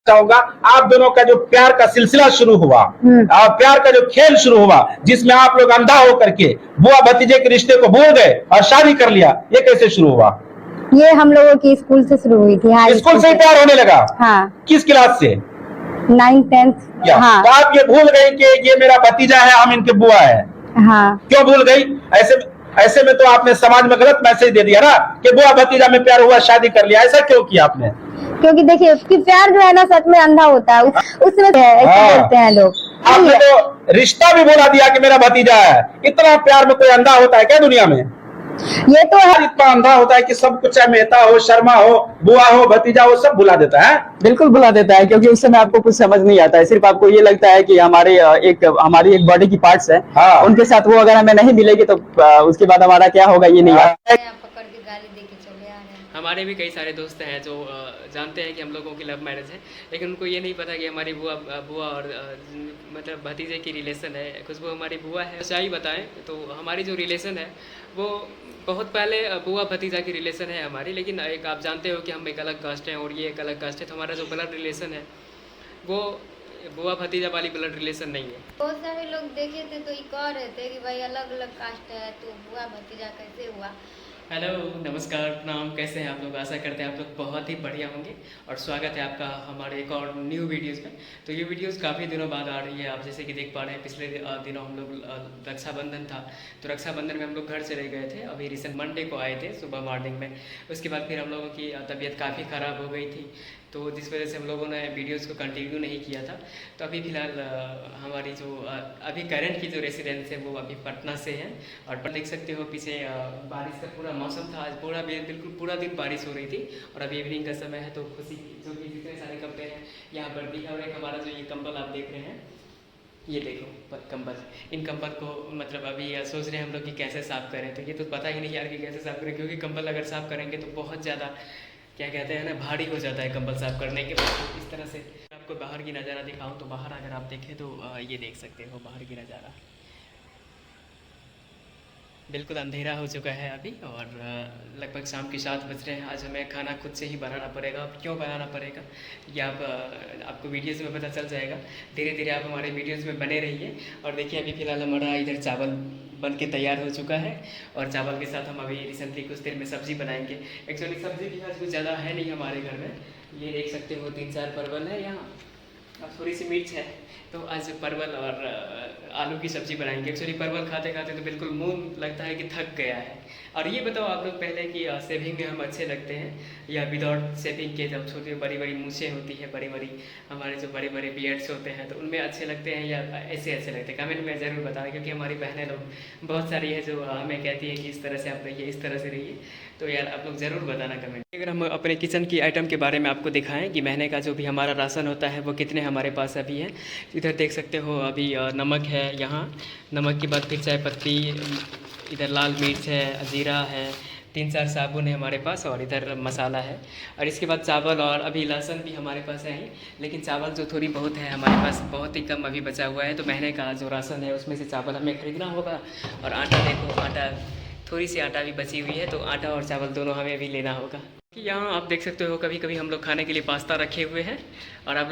चाहूंगा आप दोनों का जो प्यार का सिलसिला शुरू हुआ और प्यार का जो खेल शुरू हुआ जिसमें आप लोग अंधा होकर के बुआ भतीजे के रिश्ते को भूल गए और शादी कर लिया, ये कैसे शुरू हुआ? ये हम लोगों की स्कूल से शुरू हुई थी। हाँ, स्कूल से ही प्यार होने लगा? हाँ, किस क्लास से? 9th 10th। हाँ, तो आप ये भूल गई कि ये मेरा भतीजा है, हम इनके बुआ है? हाँ। क्यों भूल गई? ऐसे में तो आपने समाज में गलत मैसेज दे दिया ना कि बुआ भतीजा में प्यार हुआ, शादी कर लिया। ऐसा क्यों किया आपने? क्योंकि देखिए उसकी प्यार जो है ना सच में अंधा होता है, उसमें ऐसे बोलते हैं लोग। आपने तो रिश्ता भी बोला दिया कि मेरा भतीजा है। इतना प्यार में कोई अंधा होता है क्या दुनिया में? ये तो है, इतना अंधा होता है कि सब कुछ, चाहे मेहता हो, शर्मा हो, बुआ हो, भतीजा हो, सब भुला देता है। बिल्कुल भुला देता है, क्योंकि उस समय आपको कुछ समझ नहीं आता है। सिर्फ आपको ये लगता है कि हमारी एक बॉडी की पार्ट्स है। हाँ। उनके साथ वो अगर हमें नहीं मिलेगी तो उसके बाद हमारा क्या होगा ये नहीं आता। पकड़ के गाली दे के चले आ रहे हैं। हमारे भी कई सारे दोस्त हैं जो जानते हैं कि हम लोगों की लव मैरिज है, लेकिन उनको ये नहीं पता कि हमारी बुआ और मतलब भतीजे की रिलेशन है। खुशबू हमारी बुआ है। सच्चाई बताएं तो हमारी जो रिलेशन है वो बहुत पहले बुआ भतीजा की रिलेशन है हमारी, लेकिन एक आप जानते हो कि हम एक अलग कास्ट हैं और ये एक अलग कास्ट है, तो हमारा जो ब्लड रिलेशन है वो बुआ भतीजा वाली ब्लड रिलेशन नहीं है। बहुत सारे लोग देखे थे तो ये कह रहे थे कि भाई अलग अलग कास्ट है तो बुआ भतीजा कैसे हुआ। हेलो, नमस्कार, प्रणाम। कैसे हैं आप लोग? आशा करते हैं आप लोग बहुत ही बढ़िया होंगे और स्वागत है आपका हमारे एक और न्यू वीडियोस में। तो ये वीडियोस काफ़ी दिनों बाद आ रही है। आप जैसे कि देख पा रहे हैं, पिछले दिनों हम लोग रक्षाबंधन था तो रक्षाबंधन में हम लोग घर चले गए थे। अभी रिसेंट मंडे को आए थे सुबह मॉर्निंग में। उसके बाद फिर हम लोगों की तबीयत काफ़ी ख़राब हो गई थी, तो जिस वजह से हम लोगों ने वीडियोस को कंटिन्यू नहीं किया था। तो अभी फ़िलहाल हमारी जो अभी करंट की जो रेसिडेंस है वो अभी पटना से है। और देख सकते हो पीछे बारिश का पूरा मौसम था। आज बिल्कुल पूरा दिन बारिश हो रही थी और अभी इवनिंग का समय है। तो खुशी जो कि जितने सारे कपड़े हैं यहाँ पर दिखा रहे हैं। हमारा जो ये कंबल आप देख रहे हैं, ये देखो कंबल, इन कंबल को मतलब अभी सोच रहे हैं हम लोग कि कैसे साफ़ करें। तो ये तो पता ही नहीं यार कि कैसे साफ़ करें, क्योंकि कंबल अगर साफ़ करेंगे तो बहुत ज़्यादा क्या कहते हैं ना, भारी हो जाता है कंबल साफ़ करने के बाद। तो इस तरह से आपको बाहर की नज़ारा दिखाऊं तो बाहर अगर आप देखें तो ये देख सकते हो बाहर की नज़ारा। बिल्कुल अंधेरा हो चुका है अभी और लगभग शाम के 7 बज रहे हैं। आज हमें खाना खुद से ही बनाना पड़ेगा। अब क्यों बनाना पड़ेगा ये आपको वीडियोज़ में पता चल जाएगा। धीरे धीरे आप हमारे वीडियोज़ में बने रहिए। और देखिए अभी फ़िलहाल हमारा इधर चावल बन के तैयार हो चुका है और चावल के साथ हम अभी रिसेंटली कुछ देर में सब्ज़ी बनाएंगे। एक्चुअली सब्ज़ी भी आज कुछ ज़्यादा है नहीं हमारे घर में। ये देख सकते हो 3-4 परवल है यहाँ और थोड़ी सी मिर्च है। तो आज परवल और आलू की सब्ज़ी बनाएंगे। एक्चुअली परवल खाते खाते तो बिल्कुल मुंह लगता है कि थक गया है। और ये बताओ आप लोग पहले कि सेविंग में हम अच्छे लगते हैं या विदाउट सेविंग के, जब छोटी बड़ी बड़ी मूछें होती है, बड़ी बड़ी हमारे जो बड़े बड़े बियर्ड्स होते हैं, तो उनमें अच्छे लगते हैं या ऐसे अच्छे लगते हैं? कमेंट में ज़रूर बताएं, क्योंकि हमारी बहनें लोग बहुत सारी है जो हमें कहती है कि इस तरह से आप रहिए, इस तरह से रहिए। तो यार आप लोग ज़रूर बताना कमेंट। अगर हम अपने किचन की आइटम के बारे में आपको दिखाएं कि महीने का जो भी हमारा राशन होता है वो कितने हमारे पास अभी है। इधर देख सकते हो अभी नमक है यहाँ, नमक के बाद फिर चाय पत्ती, इधर लाल मिर्च है, जीरा है, 3-4 साबुन है हमारे पास और इधर मसाला है। और इसके बाद चावल और अभी लहसुन भी हमारे पास है ही, लेकिन चावल जो थोड़ी बहुत है हमारे पास, बहुत ही कम अभी बचा हुआ है। तो महीने का जो राशन है उसमें से चावल हमें खरीदना होगा। और आटा देखो, आटा थोड़ी सी आटा भी बची हुई है, तो आटा और चावल दोनों हमें भी लेना होगा। यहाँ आप देख सकते हो कभी कभी हम लोग खाने के लिए पास्ता रखे हुए हैं। और आप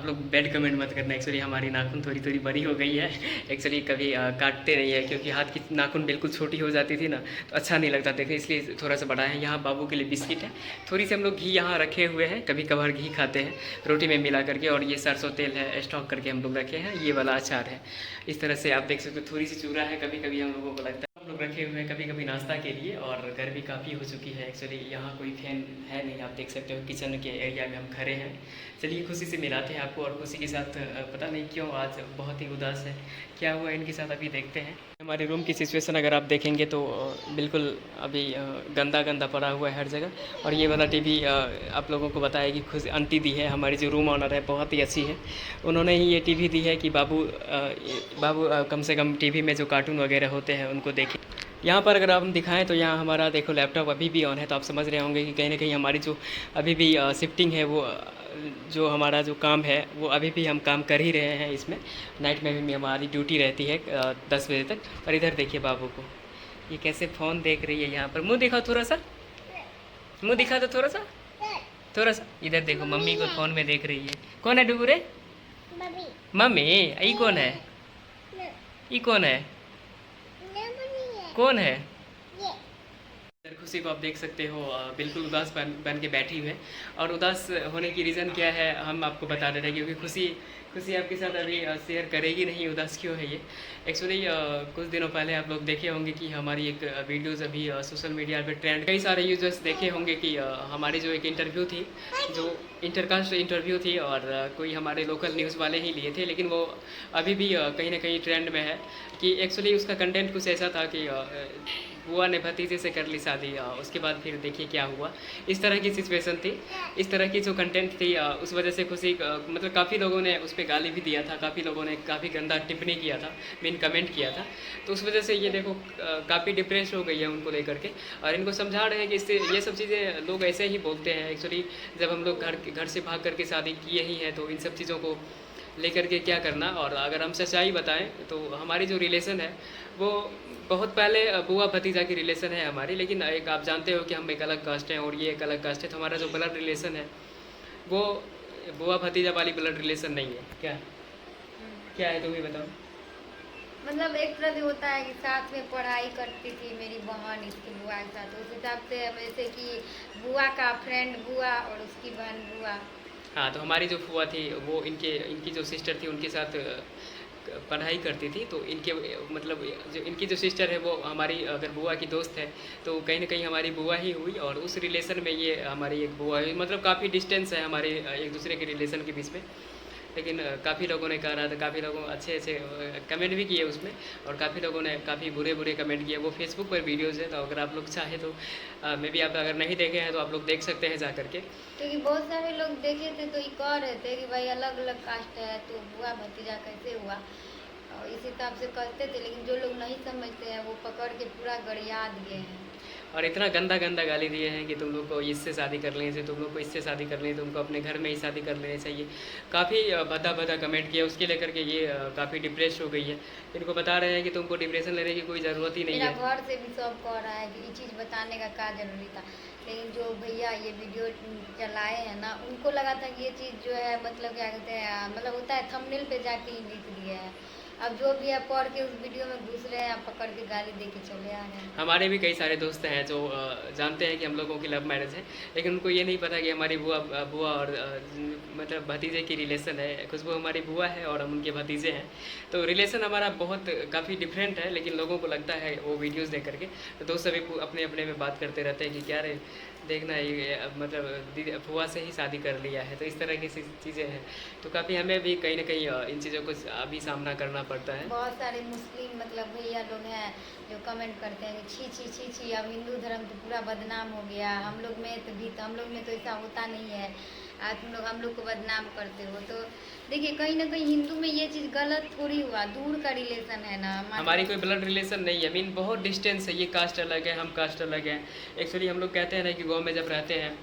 लोग बैड कमेंट मत करना। एक्चुअली हमारी नाखून थोड़ी थोड़ी बड़ी हो गई है। एक्चुअली कभी काटते नहीं है, क्योंकि हाथ की नाखून बिल्कुल छोटी हो जाती थी ना, तो अच्छा नहीं लगता देखिए, इसलिए थोड़ा सा बड़ा है। यहाँ बाबू के लिए बिस्किट है, थोड़ी सी हम लोग घी यहाँ रखे हुए हैं, कभी कभार घी खाते हैं रोटी में मिला करके। और ये सरसों तेल है, स्टॉक करके हम लोग रखे हैं। ये वाला अचार है। इस तरह से आप देख सकते हो थोड़ी सी चूरा है, कभी कभी हम लोगों को लगता है हम लोग रखे हुए हैं कभी कभी नाश्ता के लिए। और गर्मी काफ़ी हो चुकी है। एक्चुअली यहाँ कोई फैन है नहीं, आप देख सकते हो किचन के एरिया में हम खड़े हैं। चलिए खुशी से मिलाते हैं आपको। और खुशी के साथ पता नहीं क्यों आज बहुत ही उदास है, क्या हुआ इनके साथ अभी देखते हैं। हमारे रूम की सिचुएशन अगर आप देखेंगे तो बिल्कुल अभी गंदा गंदा पड़ा हुआ है हर जगह। और ये वाला टीवी आप लोगों को बताया कि खुद आंटी दी है, हमारी जो रूम ऑनर है बहुत ही अच्छी है, उन्होंने ही ये टीवी दी है कि बाबू कम से कम टीवी में जो कार्टून वगैरह होते हैं उनको देखें। यहाँ पर अगर आप हम दिखाएं तो यहाँ हमारा देखो लैपटॉप अभी भी ऑन है, तो आप समझ रहे होंगे कि कहीं ना कहीं हमारी जो अभी भी शिफ्टिंग है वो जो हमारा जो काम है वो अभी भी हम काम कर ही रहे हैं इसमें। नाइट में भी हमारी ड्यूटी रहती है 10 बजे तक। और इधर देखिए बाबू को, ये कैसे फ़ोन देख रही है। यहाँ पर मुँह दिखाओ थोड़ा सा, मुँह दिखा दो थोड़ा थोड़ा सा इधर देखो, मम्मी को फोन में देख रही है। कौन है डुगुरे? मम्मी। ई कौन है? ई कौन है? कौन है? खुशी को आप देख सकते हो, बिल्कुल उदास बन के बैठी हुई है। और उदास होने की रीज़न क्या है हम आपको बता दे रहे हैं, क्योंकि खुशी आपके साथ अभी शेयर करेगी नहीं उदास क्यों है ये। एक्चुअली कुछ दिनों पहले आप लोग देखे होंगे कि हमारी एक वीडियोज़ अभी सोशल मीडिया पे ट्रेंड, कई सारे यूजर्स देखे होंगे कि हमारी जो एक इंटरव्यू थी, जो इंटरकास्ट इंटरव्यू थी, और कोई हमारे लोकल न्यूज़ वाले ही लिए थे, लेकिन वो अभी भी कहीं ना कहीं ट्रेंड में है। कि एक्चुअली उसका कंटेंट कुछ ऐसा था कि बुआ ने भतीजे से कर ली शादी, उसके बाद फिर देखिए क्या हुआ। इस तरह की सिचुएशन थी, इस तरह की जो कंटेंट थी, उस वजह से खुशी मतलब काफ़ी लोगों ने उस पर गाली भी दिया था, काफ़ी लोगों ने काफ़ी गंदा टिप्पणी किया था, मीन कमेंट किया था। तो उस वजह से ये देखो काफ़ी डिप्रेस हो गई है उनको लेकर के। और इनको समझा रहे हैं कि इससे ये सब चीज़ें लोग ऐसे ही बोलते हैं। एक्चुअली जब हम लोग घर से भाग करके शादी किए ही हैं, तो इन सब चीज़ों को लेकर के क्या करना। और अगर हम सच्चाई बताएं तो हमारी जो रिलेशन है वो बहुत पहले बुआ भतीजा की रिलेशन है हमारी, लेकिन एक आप जानते हो कि हम एक अलग कास्ट हैं और ये एक अलग कास्ट है, तो हमारा जो ब्लड रिलेशन है वो बुआ भतीजा वाली ब्लड रिलेशन नहीं है। क्या है तुम ही बताओ। मतलब एक तरह से होता है कि साथ में पढ़ाई करती थी मेरी बहन इसकी बुआ के साथ, उस हिसाब से जैसे कि बुआ का फ्रेंड बुआ और उसकी बहन बुआ। हाँ, तो हमारी जो फुआ थी वो इनकी जो सिस्टर थी उनके साथ पढ़ाई करती थी। तो इनके मतलब जो इनकी जो सिस्टर है वो हमारी अगर बुआ की दोस्त है तो कहीं ना कहीं हमारी बुआ ही हुई, और उस रिलेशन में ये हमारी एक बुआ हुई। मतलब काफ़ी डिस्टेंस है हमारे एक दूसरे के रिलेशन के बीच में। लेकिन काफ़ी लोगों ने कहा था, काफ़ी लोगों अच्छे कमेंट भी किए उसमें, और काफ़ी लोगों ने काफ़ी बुरे कमेंट किए। वो फेसबुक पर वीडियोज़ है, तो अगर आप लोग चाहे तो मे बी आप अगर नहीं देखे हैं तो आप लोग देख सकते हैं जा करके। क्योंकि बहुत सारे लोग देखे थे तो ये कह रहे थे कि भाई अलग अलग कास्ट है तो बुआ भतीजा कैसे हुआ, और इस हिसाब से कहते थे। लेकिन जो लोग नहीं समझते हैं वो पकड़ के पूरा गड़िया दिए हैं, और इतना गंदा गाली दिए हैं कि तुम लोग को इससे शादी कर लेनी चाहिए, तुम लोग को इससे शादी कर लेनी, तुमको अपने घर में ही शादी कर लेनी चाहिए। काफ़ी भद्दा कमेंट किया उसके लेकर के ये काफ़ी डिप्रेस हो गई है। इनको बता रहे हैं कि तुमको डिप्रेशन लेने की कोई ज़रूरत ही नहीं है। मेरा घर से भी सब कह रहा है कि ये चीज़ बताने का क्या जरूरी था। लेकिन जो भैया ये वीडियो चलाए हैं ना, उनको लगा था कि ये चीज़ जो है मतलब क्या कहते हैं, मतलब होता है थंबनेल पे जाके ही लिख दिया है। अब जो भी है पढ़ के उस वीडियो में घुस रहे हैं, पकड़ के गाली दे के चले आ रहे हैं। हमारे भी कई सारे दोस्त हैं जो जानते हैं कि हम लोगों की लव मैरिज है, लेकिन उनको ये नहीं पता कि हमारी बुआ और मतलब भतीजे की रिलेशन है। खुशबू हमारी बुआ है और हम उनके भतीजे हैं, तो रिलेशन हमारा बहुत काफ़ी डिफरेंट है। लेकिन लोगों को लगता है वो वीडियोज़ देख करके, तो दोस्त सभी अपने अपने में बात करते रहते हैं कि क्या रे देखना ये मतलब फुआ से ही शादी कर लिया है। तो इस तरह की चीज़ें हैं, तो काफ़ी हमें भी कहीं ना कहीं इन चीज़ों को अभी सामना करना पड़ता है। बहुत सारे मुस्लिम मतलब भैया लोग हैं जो कमेंट करते हैं कि छी छी अब हिंदू धर्म तो पूरा बदनाम हो गया, हम लोग में तो ऐसा होता नहीं है, तुम लोग हम लोग को बदनाम करते हो। तो देखिए कहीं ना कहीं हिंदू में ये चीज़ गलत थोड़ी हुआ, दूर का रिलेशन है ना, हमारी कोई ब्लड रिलेशन नहीं है, मीन बहुत डिस्टेंस है। ये कास्ट अलग है, हम कास्ट अलग है। एक्चुअली हम लोग कहते हैं ना कि गाँव में जब रहते हैं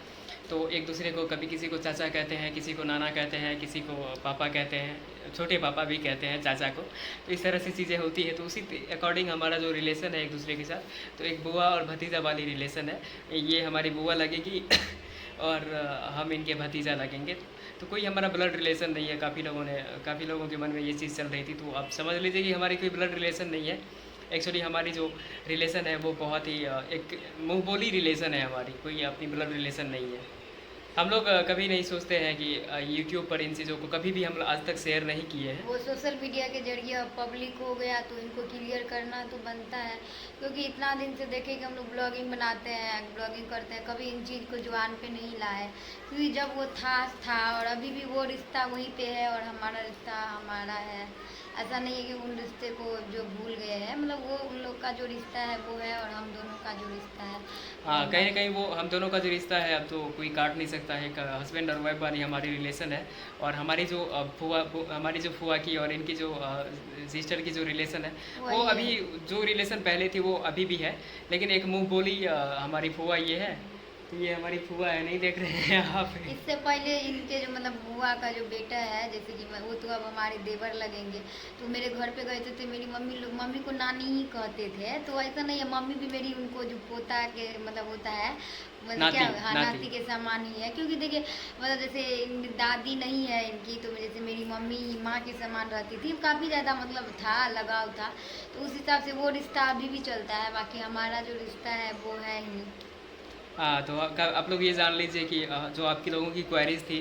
तो एक दूसरे को कभी किसी को चाचा कहते हैं, किसी को नाना कहते हैं, किसी को पापा कहते हैं, छोटे पापा भी कहते हैं चाचा को। तो इस तरह से चीज़ें होती है, तो उसी अकॉर्डिंग हमारा जो रिलेशन है एक दूसरे के साथ, तो एक बुआ और भतीजा वाली रिलेशन है। ये हमारी बुआ लगेगी और हम इनके भतीजा लगेंगे, तो कोई हमारा ब्लड रिलेशन नहीं है। काफ़ी लोगों के मन में ये चीज़ चल रही थी, तो आप समझ लीजिए कि हमारी कोई ब्लड रिलेशन नहीं है। एक्चुअली हमारी जो रिलेशन है वो बहुत ही एक मुँह बोली रिलेशन है हमारी, कोई अपनी ब्लड रिलेशन नहीं है। हम लोग कभी नहीं सोचते हैं कि यूट्यूब पर इन चीज़ों को कभी भी हम आज तक शेयर नहीं किए हैं। वो सोशल मीडिया के जरिए पब्लिक हो गया तो इनको क्लियर करना तो बनता है, क्योंकि इतना दिन से देखे कि हम लोग ब्लॉगिंग बनाते हैं, ब्लॉगिंग करते हैं, कभी इन चीज़ को जुबान पे नहीं लाए। क्योंकि जब वो था और अभी भी वो रिश्ता वहीं पे है और हमारा रिश्ता हमारा है। ऐसा नहीं है कि उन रिश्ते को जो भूल गए हैं, मतलब वो उन लोग का जो रिश्ता है वो है और हम दोनों का जो रिश्ता है। हाँ, कहीं ना कहीं वो हम दोनों का जो रिश्ता है अब तो कोई काट नहीं सकता है। हस्बैंड और वाइफ वाली हमारी रिलेशन है, और हमारी जो फुआ की और इनकी जो सिस्टर की जो रिलेशन है वो अभी जो रिलेशन पहले थी वो अभी भी है। लेकिन एक मुँह बोली हमारी फुआ ये है तो ये हमारी फुआ है, नहीं देख रहे हैं आप? इससे पहले इनके जो मतलब बुआ का जो बेटा है, जैसे कि वो तो अब हमारे देवर लगेंगे, तो मेरे घर पे गए थे तो मेरी मम्मी लोग मम्मी को नानी ही कहते थे। तो ऐसा नहीं है, मम्मी भी मेरी उनको जो पोता के मतलब होता है मतलब नाती, क्या, हाँ नाती। नाती के समान ही है। क्योंकि देखिए मतलब जैसे दादी नहीं है इनकी, तो जैसे मेरी मम्मी माँ के समान रहती थी, काफ़ी ज़्यादा मतलब था लगाव था, तो उस हिसाब से वो रिश्ता अभी भी चलता है। बाकी हमारा जो रिश्ता है वो है ही। हाँ, तो आप लोग ये जान लीजिए कि जो आपकी लोगों की क्वेरीज थी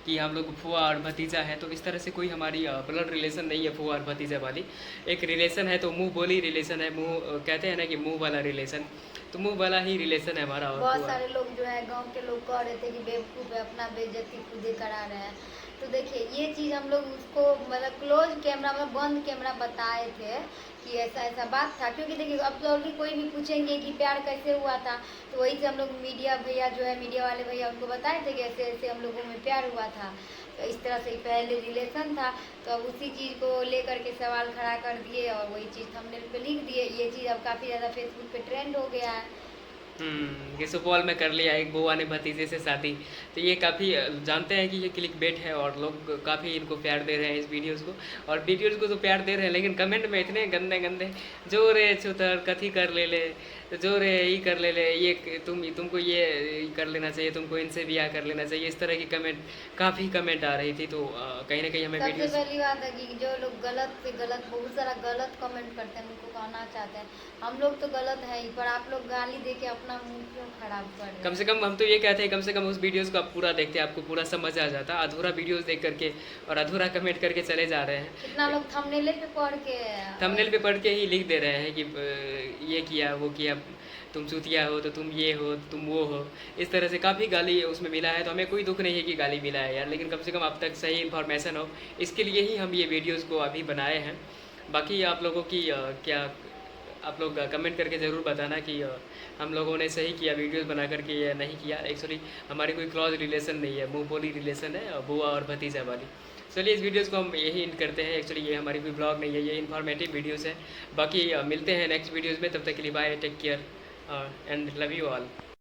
कि हम लोग फुआ और भतीजा है, तो इस तरह से कोई हमारी ब्लड रिलेशन नहीं है फुआ और भतीजा वाली। एक रिलेशन है तो मुंह बोली रिलेशन है, मुंह कहते हैं ना कि मुंह वाला रिलेशन, तो मुंह वाला ही रिलेशन है हमारा। और बहुत फुआ सारे लोग जो है गांव के लोग कह रहे थे कि बेवकूफ़ है, अपना बेइज्जती खुद ही करा रहे हैं। तो देखिए ये चीज़ हम लोग उसको मतलब क्लोज कैमरा में बंद कैमरा बताए थे कि ऐसा ऐसा बात था। क्योंकि देखिए अब तो ऑलरेडी कोई भी पूछेंगे कि प्यार कैसे हुआ था, तो वही से हम लोग मीडिया भैया जो है, मीडिया वाले भैया उनको बताए थे कि ऐसे ऐसे हम लोगों में प्यार हुआ था, तो इस तरह से पहले रिलेशन था। तो अब उसी चीज़ को लेकर के सवाल खड़ा कर दिए और वही चीज़ थंबनेल पे लिख दिए। ये चीज़ अब काफ़ी ज़्यादा फेसबुक पे ट्रेंड हो गया है। ये सुपौल में कर लिया एक बुआ ने भतीजे से शादी, तो ये काफ़ी जानते हैं कि ये क्लिक बेट है और लोग काफ़ी इनको प्यार दे रहे हैं इस वीडियोज़ को, और वीडियोज़ को तो प्यार दे रहे हैं, लेकिन कमेंट में इतने गंदे गंदे, जो रे छुतर कथी कर ले, तो जो रे ये कर ले, ये तुमको ये कर लेना चाहिए, तुमको इनसे ब्याह कर लेना चाहिए, इस तरह की कमेंट काफ़ी कमेंट आ रही थी। तो कहीं ना कहीं हमें सबसे वीडियोज़ पहली बात है कि जो लोग गलत से गलत बहुत सारा गलत कमेंट करते हैं, उनको कहना चाहते हैं हम लोग तो गलत है ही, पर आप लोग गाली दे के अपना मुंह क्यों खराब कर रहे हैं? कम से कम हम तो ये कहते हैं, कम से कम उस वीडियोज़ को आप पूरा देखते, आपको पूरा समझ आ जाता। अधूरा वीडियोज़ देख करके और अधूरा कमेंट करके चले जा रहे हैं। कितना लोग थंबनेल पे पढ़ के थंबनेल पे पढ़ के ही लिख दे रहे हैं कि ये किया वो किया, तुम चूतिया हो, तो तुम ये हो, तुम वो हो, इस तरह से काफ़ी गाली उसमें मिला है। तो हमें कोई दुख नहीं है कि गाली मिला है यार, लेकिन कम से कम अब तक सही इन्फॉर्मेशन हो, इसके लिए ही हम ये वीडियोज़ को अभी बनाए हैं। बाकी आप लोगों की क्या, आप लोग कमेंट करके ज़रूर बताना कि हम लोगों ने सही किया वीडियोस बना करके या नहीं किया। एक्चुअली हमारी कोई क्लोज रिलेशन नहीं है, मुँह बोली रिलेशन है बुआ और भतीजा वाली। चलिए इस वीडियोस को हम यही एंड करते हैं। एक्चुअली ये हमारी कोई ब्लॉग नहीं है, ये इन्फॉर्मेटिव वीडियोस है। बाकी मिलते हैं नेक्स्ट वीडियोस में, तब तक के लिए bye, take care and love you all.